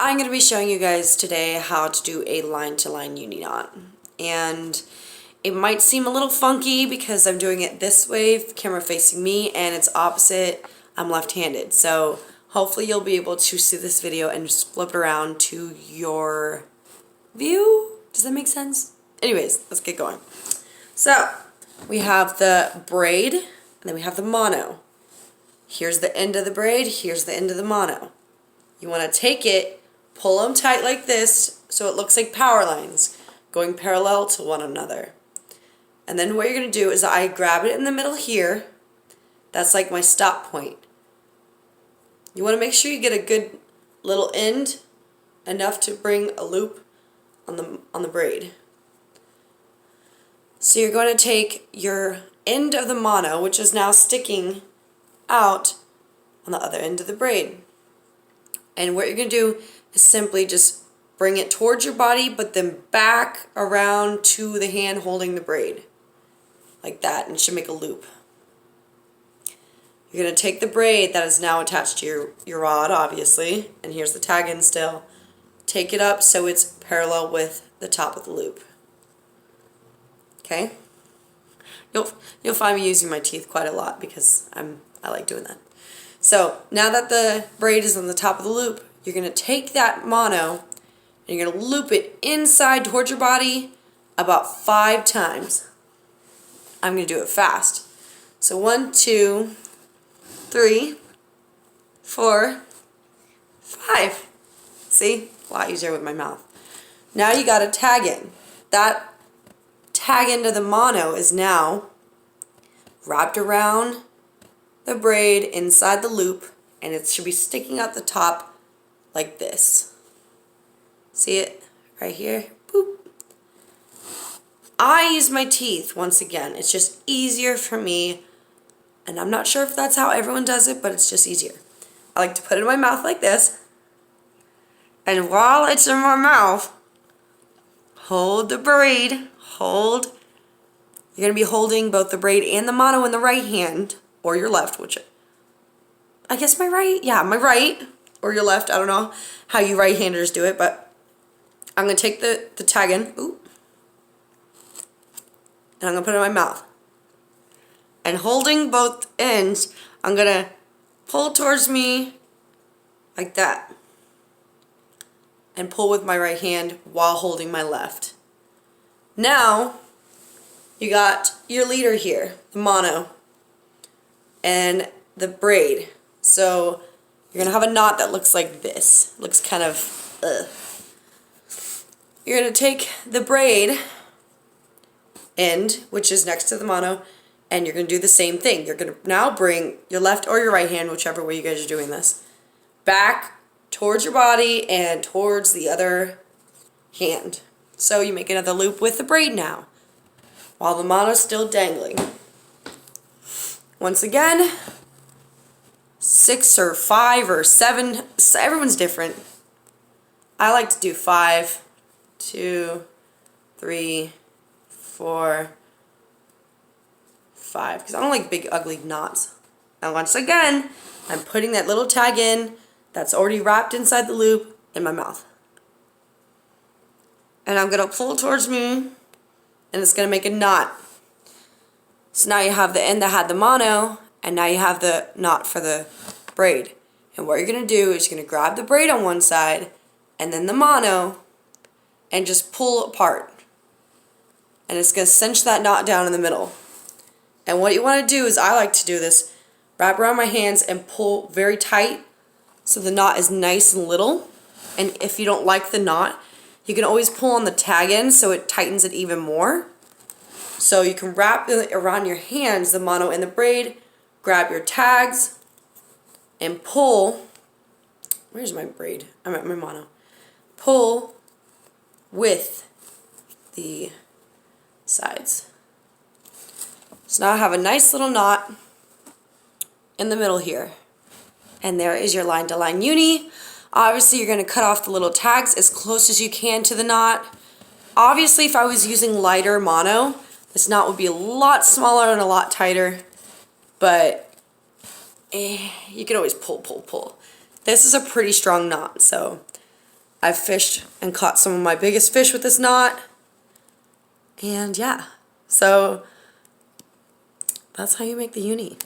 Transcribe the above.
I'm going to be showing you guys today how to do a line-to-line uni knot. And it might seem a little funky because I'm doing it this way, camera facing me, and it's opposite. I'm left-handed. So hopefully you'll be able to see this video and just flip it around to your view. Does that make sense? Anyways, let's get going. So we have the braid, and then we have the mono. Here's the end of the braid, here's the end of the mono. You want to take it, pull them tight like this so it looks like power lines going parallel to one another. And then what you're going to do is I grab it in the middle here. That's like my stop point. You want to make sure you get a good little end, enough to bring a loop on the braid. So you're going to take your end of the mono, which is now sticking out on the other end of the braid. And what you're going to do is simply just bring it towards your body, but then back around to the hand holding the braid. Like that, and it should make a loop. You're going to take the braid that is now attached to your rod, obviously, and here's the tag end still. Take it up so it's parallel with the top of the loop. Okay? You'll find me using my teeth quite a lot because I like doing that. So now that the braid is on the top of the loop, you're going to take that mono and you're going to loop it inside towards your body about 5 times. I'm going to do it fast. So 1, 2, 3, 4, 5. See? A lot easier with my mouth. Now you got to tag in. That tag end of the mono is now wrapped around the braid inside the loop, and it should be sticking out the top like this. See it right here? Boop. I use my teeth once again. It's just easier for me, and I'm not sure if that's how everyone does it, but it's just easier. I like to put it in my mouth like this, and while it's in my mouth, hold the braid. Hold. You're going to be holding both the braid and the mono in the right hand, or your left, which I guess my right, yeah, my right, or your left. I don't know how you right-handers do it, but I'm going to take the tag in, ooh, and I'm going to put it in my mouth. And holding both ends, I'm going to pull towards me like that. And pull with my right hand while holding my left. Now, you got your leader here, the mono, and the braid. So you're going to have a knot that looks like this. Looks kind of, ugh. You're going to take the braid end, which is next to the mono, and you're going to do the same thing. You're going to now bring your left or your right hand, whichever way you guys are doing this, back towards your body and towards the other hand. So you make another loop with the braid now, while the mono's still dangling. Once again, 6 or 5 or 7, everyone's different. I like to do 5, 2, 3, 4, 5, because I don't like big ugly knots. And once again, I'm putting that little tag in that's already wrapped inside the loop in my mouth. And I'm going to pull towards me, and it's going to make a knot. So now you have the end that had the mono, and now you have the knot for the braid. And what you're going to do is you're going to grab the braid on one side, and then the mono, and just pull apart. And it's going to cinch that knot down in the middle. And what you want to do is, I like to do this, wrap around my hands and pull very tight so the knot is nice and little. And if you don't like the knot, you can always pull on the tag end so it tightens it even more. So you can wrap it around your hands, the mono and the braid, grab your tags, and pull. Where's my braid? I'm at my mono. Pull with the sides. So now I have a nice little knot in the middle here. And there is your line-to-line uni. Obviously, you're going to cut off the little tags as close as you can to the knot. Obviously, if I was using lighter mono, this knot would be a lot smaller and a lot tighter. But you can always pull. This is a pretty strong knot, so I've fished and caught some of my biggest fish with this knot. And yeah, so that's how you make the uni.